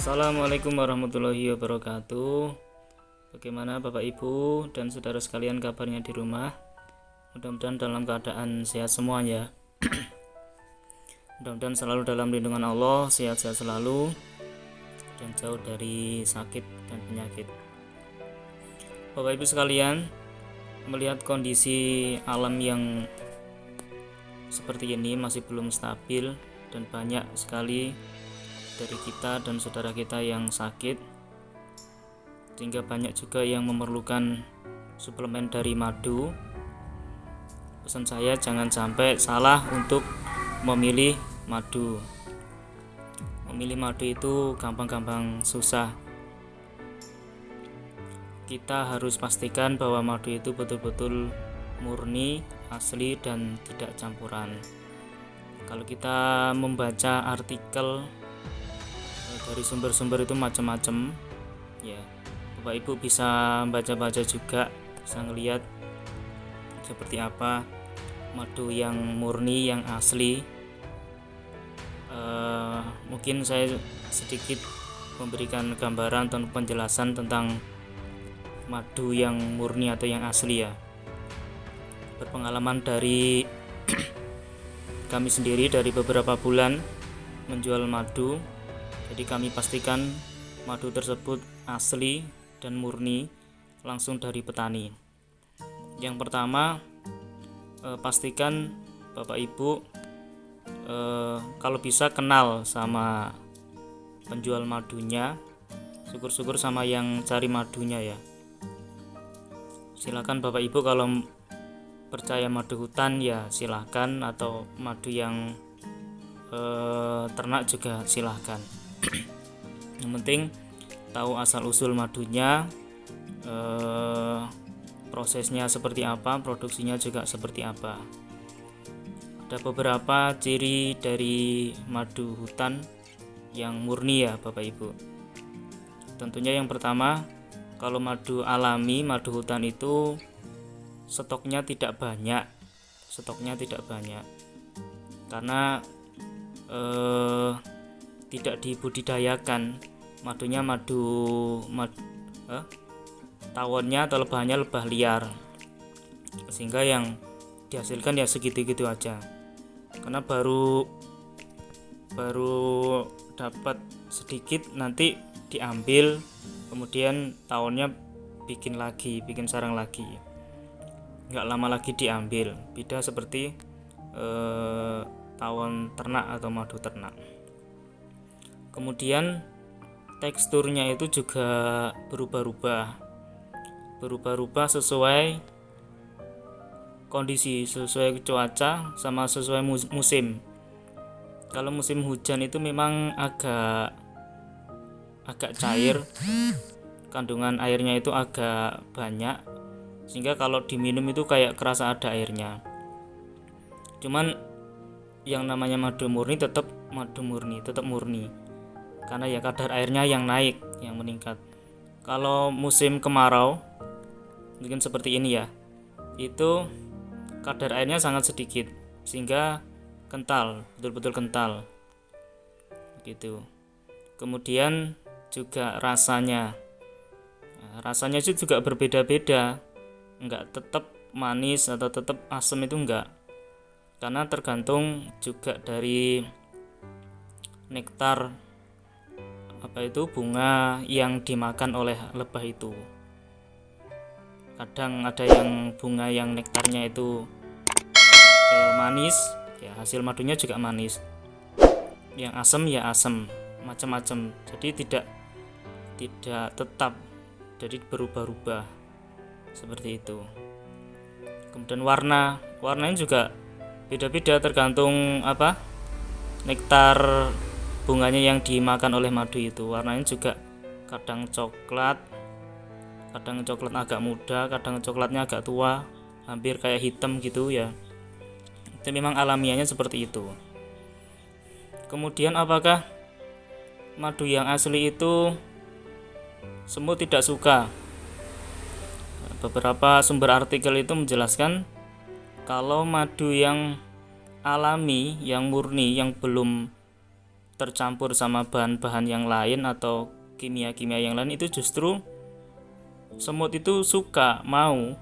Assalamualaikum warahmatullahi wabarakatuh. Bagaimana Bapak Ibu dan saudara sekalian kabarnya di rumah? Mudah-mudahan dalam keadaan sehat semuanya. Mudah-mudahan selalu dalam lindungan Allah, sehat-sehat selalu dan jauh dari sakit dan penyakit. Bapak Ibu sekalian, melihat kondisi alam yang seperti ini masih belum stabil dan banyak sekali dari kita dan saudara kita yang sakit, sehingga banyak juga yang memerlukan suplemen dari madu. Pesan saya, jangan sampai salah untuk memilih madu. Memilih madu itu gampang-gampang susah. Kita harus pastikan bahwa madu itu betul-betul murni, asli, dan tidak campuran. Kalau kita membaca artikel dari sumber-sumber itu macam-macam ya, Bapak Ibu bisa baca-baca juga, bisa ngelihat seperti apa madu yang murni, yang asli. Mungkin saya sedikit memberikan gambaran atau penjelasan tentang madu yang murni atau yang asli ya. Berpengalaman dari kami sendiri dari beberapa bulan menjual madu. Jadi kami pastikan madu tersebut asli dan murni langsung dari petani. Yang pertama, pastikan Bapak Ibu kalau bisa kenal sama penjual madunya, syukur-syukur sama yang cari madunya ya. Silakan Bapak Ibu kalau percaya madu hutan ya silakan, atau madu yang ternak juga silakan. Yang penting tahu asal usul madunya, prosesnya seperti apa, produksinya juga seperti apa. Ada beberapa ciri dari madu hutan yang murni ya Bapak Ibu. Tentunya yang pertama, kalau madu alami, madu hutan itu stoknya tidak banyak. Karena tidak dibudidayakan. Madunya tawonnya atau lebahannya lebah liar, sehingga yang dihasilkan ya segitu-gitu aja. Karena baru dapat sedikit, nanti diambil, kemudian tawonnya bikin sarang lagi, nggak lama lagi diambil. Beda seperti tawon ternak atau madu ternak. Kemudian teksturnya itu juga berubah-ubah sesuai kondisi, sesuai cuaca, sama sesuai musim. Kalau musim hujan itu memang agak cair, kandungan airnya itu agak banyak, sehingga kalau diminum itu kayak kerasa ada airnya. Cuman yang namanya madu murni tetap murni, karena ya kadar airnya yang naik, yang meningkat. Kalau musim kemarau mungkin seperti ini ya, itu kadar airnya sangat sedikit, sehingga kental, betul-betul kental gitu. Kemudian juga rasanya itu juga berbeda-beda, enggak tetap manis atau tetap asam, itu enggak, karena tergantung juga dari nektar bunga yang dimakan oleh lebah itu. Kadang ada yang bunga yang nektarnya itu manis ya, hasil madunya juga manis. Yang asam ya asam, macam-macam. Jadi tidak tetap, jadi berubah-ubah seperti itu. Kemudian warnanya juga beda-beda tergantung nektar bunganya yang dimakan oleh madu itu. Warnanya juga kadang coklat agak muda, kadang coklatnya agak tua, hampir kayak hitam gitu ya. Itu memang alamiahnya seperti itu. Kemudian apakah madu yang asli itu semut tidak suka? Beberapa sumber artikel itu menjelaskan kalau madu yang alami, yang murni, yang belum tercampur sama bahan-bahan yang lain atau kimia-kimia yang lain, itu justru semut itu suka, mau.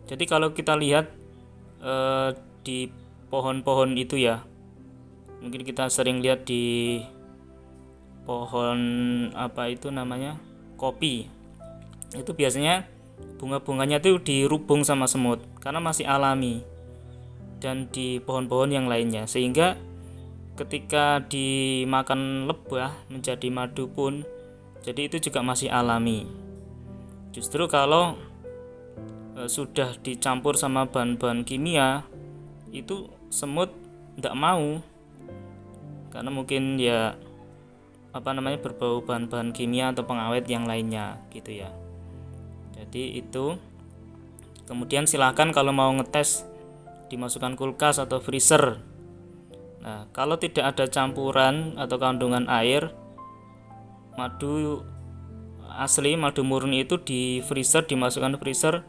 Jadi kalau kita lihat di pohon-pohon itu ya, mungkin kita sering lihat di pohon apa itu namanya, kopi, itu biasanya bunga-bunganya itu dirubung sama semut karena masih alami, dan di pohon-pohon yang lainnya, sehingga ketika dimakan lebah menjadi madu pun, jadi itu juga masih alami. Justru kalau sudah dicampur sama bahan-bahan kimia, itu semut tidak mau, karena mungkin ya berbau bahan-bahan kimia atau pengawet yang lainnya gitu ya. Jadi itu. Kemudian silahkan kalau mau ngetes dimasukkan kulkas atau freezer. Nah, kalau tidak ada campuran atau kandungan air, madu asli, madu murni itu di freezer, dimasukkan freezer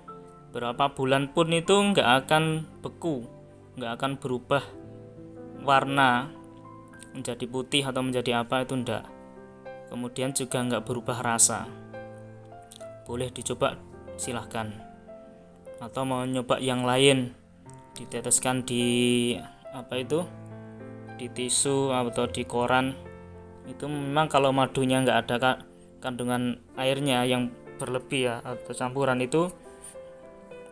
berapa bulan pun itu nggak akan beku, nggak akan berubah warna menjadi putih atau menjadi apa, itu enggak. Kemudian juga nggak berubah rasa. Boleh dicoba, silahkan. Atau mau nyoba yang lain, diteteskan di di tisu atau di koran, itu memang kalau madunya nggak ada kandungan airnya yang berlebih ya, atau campuran, itu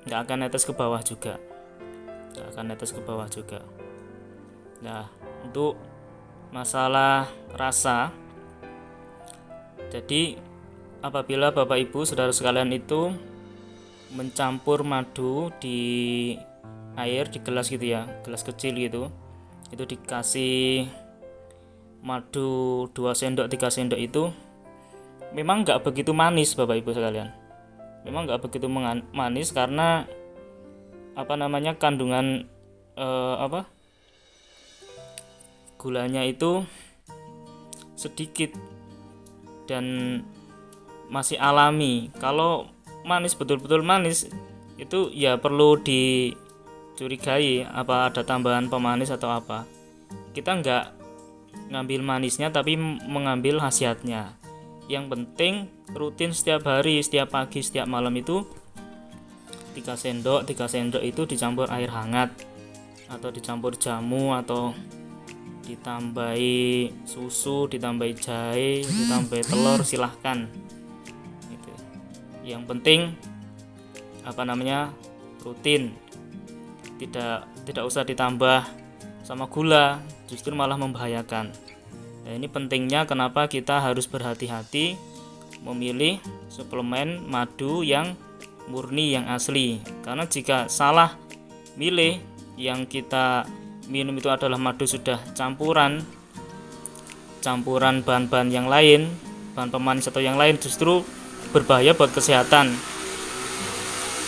nggak akan netes ke bawah juga, Nah, untuk masalah rasa, jadi apabila Bapak Ibu saudara sekalian itu mencampur madu di air, di gelas gitu ya, gelas kecil gitu, itu dikasih madu 2 sendok 3 sendok, itu memang nggak begitu manis Bapak Ibu sekalian. Memang nggak begitu manis karena kandungan gulanya itu sedikit dan masih alami. Kalau manis, betul-betul manis, itu ya perlu dicurigai apa ada tambahan pemanis atau apa. Kita nggak ngambil manisnya tapi mengambil khasiatnya. Yang penting rutin setiap hari, setiap pagi, setiap malam itu 3 sendok itu dicampur air hangat, atau dicampur jamu, atau ditambahi susu, ditambahi jahe, ditambahi telur, silahkan gitu. Yang penting rutin, tidak usah ditambah sama gula, justru malah membahayakan. Nah, ini pentingnya kenapa kita harus berhati-hati memilih suplemen madu yang murni, yang asli. Karena jika salah milih, yang kita minum itu adalah madu sudah campuran bahan-bahan yang lain, bahan pemanis atau yang lain, justru berbahaya buat kesehatan,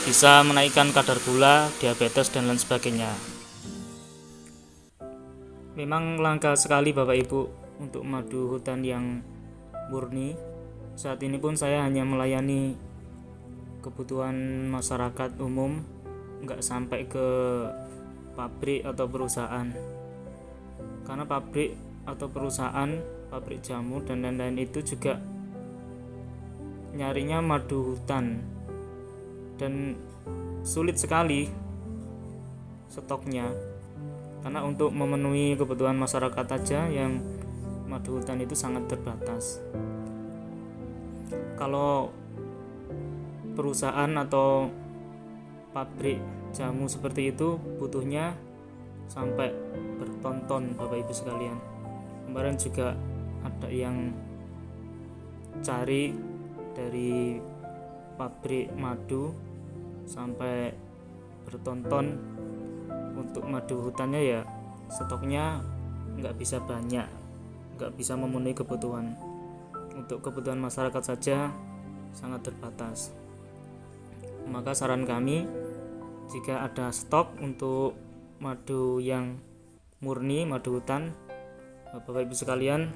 bisa menaikkan kadar gula, diabetes, dan lain sebagainya. Memang langka sekali Bapak Ibu untuk madu hutan yang murni. Saat ini pun saya hanya melayani kebutuhan masyarakat umum, nggak sampai ke pabrik atau perusahaan, karena pabrik atau perusahaan, pabrik jamu dan lain-lain itu juga nyarinya madu hutan, dan sulit sekali stoknya, karena untuk memenuhi kebutuhan masyarakat aja yang madu hutan itu sangat terbatas. Kalau perusahaan atau pabrik jamu seperti itu butuhnya sampai berton-ton Bapak Ibu sekalian. Kemarin juga ada yang cari dari pabrik madu sampai berton-ton untuk madu hutannya, ya stoknya nggak bisa banyak, nggak bisa memenuhi kebutuhan. Untuk kebutuhan masyarakat saja sangat terbatas. Maka saran kami, jika ada stok untuk madu yang murni, madu hutan, Bapak Ibu sekalian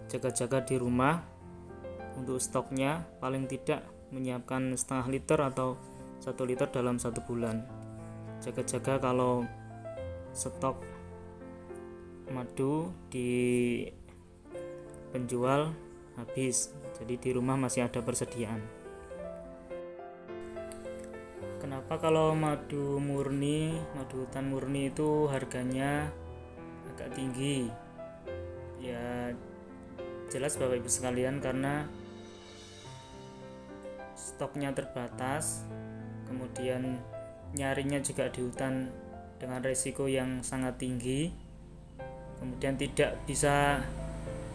jaga-jaga di rumah untuk stoknya, paling tidak menyiapkan setengah liter atau 1 liter dalam 1 bulan. Jaga-jaga kalau stok madu di penjual habis, jadi di rumah masih ada persediaan. Kenapa kalau madu hutan murni itu harganya agak tinggi? Ya jelas Bapak Ibu sekalian, karena stoknya terbatas, kemudian nyarinya juga di hutan dengan resiko yang sangat tinggi, kemudian tidak bisa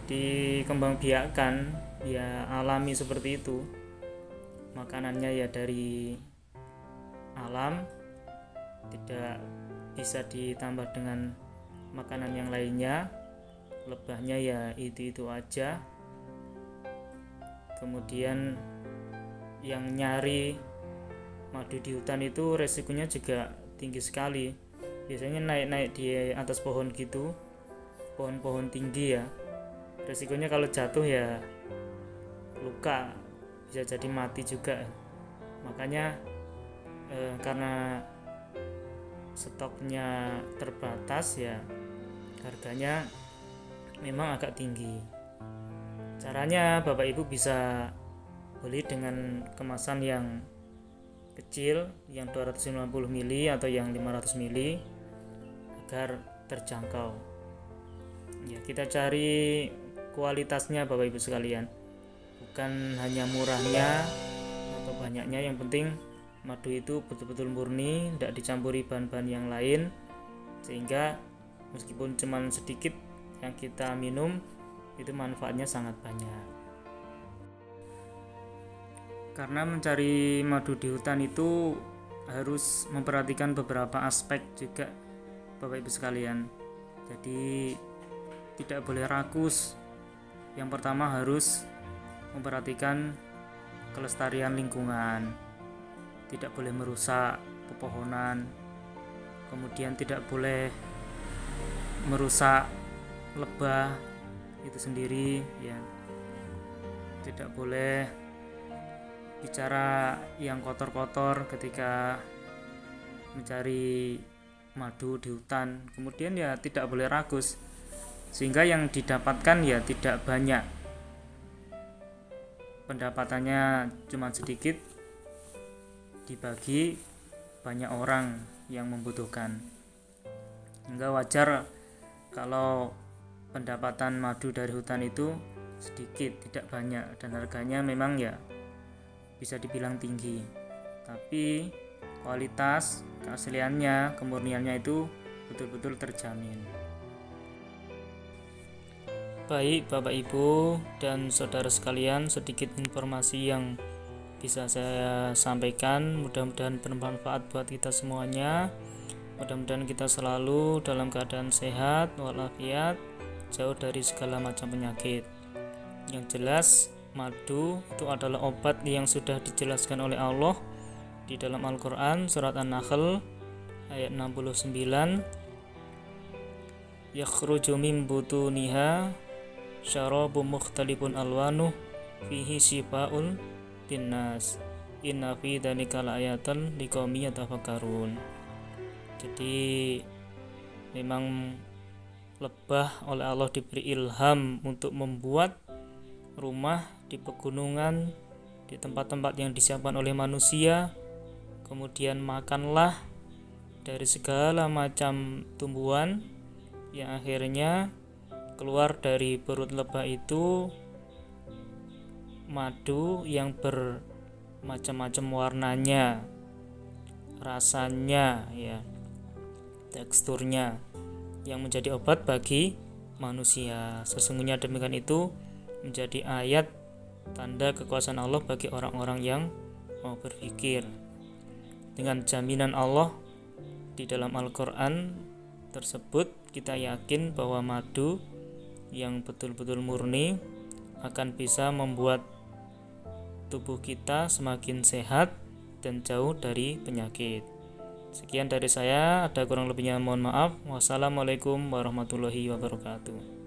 dikembangbiakkan, ya alami seperti itu. Makanannya ya dari alam, tidak bisa ditambah dengan makanan yang lainnya, lebahnya ya itu aja. Kemudian yang nyari madu di hutan itu resikonya juga tinggi sekali, biasanya naik-naik di atas pohon gitu, pohon-pohon tinggi ya, resikonya kalau jatuh ya luka, bisa jadi mati juga. Makanya karena stoknya terbatas ya harganya memang agak tinggi. Caranya Bapak Ibu bisa beli dengan kemasan yang kecil, yang 250 ml atau yang 500 ml agar terjangkau. Ya, kita cari kualitasnya Bapak Ibu sekalian, bukan hanya murahnya atau banyaknya, yang penting madu itu betul-betul murni, tidak dicampuri bahan-bahan yang lain, sehingga meskipun cuma sedikit yang kita minum itu manfaatnya sangat banyak. Karena mencari madu di hutan itu harus memperhatikan beberapa aspek juga Bapak Ibu sekalian. Jadi tidak boleh rakus. Yang pertama harus memperhatikan kelestarian lingkungan, tidak boleh merusak pepohonan, kemudian tidak boleh merusak lebah itu sendiri ya, tidak boleh bicara yang kotor-kotor ketika mencari madu di hutan. Kemudian ya tidak boleh rakus, sehingga yang didapatkan ya tidak banyak, pendapatannya cuma sedikit, dibagi banyak orang yang membutuhkan. Hingga wajar kalau pendapatan madu dari hutan itu sedikit, tidak banyak, dan harganya memang ya bisa dibilang tinggi, tapi kualitas, keasliannya, kemurniannya itu betul-betul terjamin. Baik Bapak Ibu dan saudara sekalian, sedikit informasi yang bisa saya sampaikan, mudah-mudahan bermanfaat buat kita semuanya. Mudah-mudahan kita selalu dalam keadaan sehat walafiat, jauh dari segala macam penyakit. Yang jelas madu itu adalah obat yang sudah dijelaskan oleh Allah di dalam Al-Quran surat An-Nahl ayat 69, yakhruju min butuniha syarabun mukhtalifun alwanuh fihi shifaa'un linnas inna fi dzalika laayatan liqaumin yatafakkarun. Jadi memang lebah oleh Allah diberi ilham untuk membuat rumah di pegunungan, di tempat-tempat yang disiapkan oleh manusia. Kemudian makanlah dari segala macam tumbuhan yang akhirnya keluar dari perut lebah itu madu yang bermacam-macam warnanya, rasanya ya, teksturnya, yang menjadi obat bagi manusia. Sesungguhnya demikian itu menjadi ayat tanda kekuasaan Allah bagi orang-orang yang mau berpikir. Dengan jaminan Allah di dalam Al-Quran tersebut, kita yakin bahwa madu yang betul-betul murni akan bisa membuat tubuh kita semakin sehat dan jauh dari penyakit. Sekian dari saya, ada kurang lebihnya mohon maaf. Wassalamualaikum warahmatullahi wabarakatuh.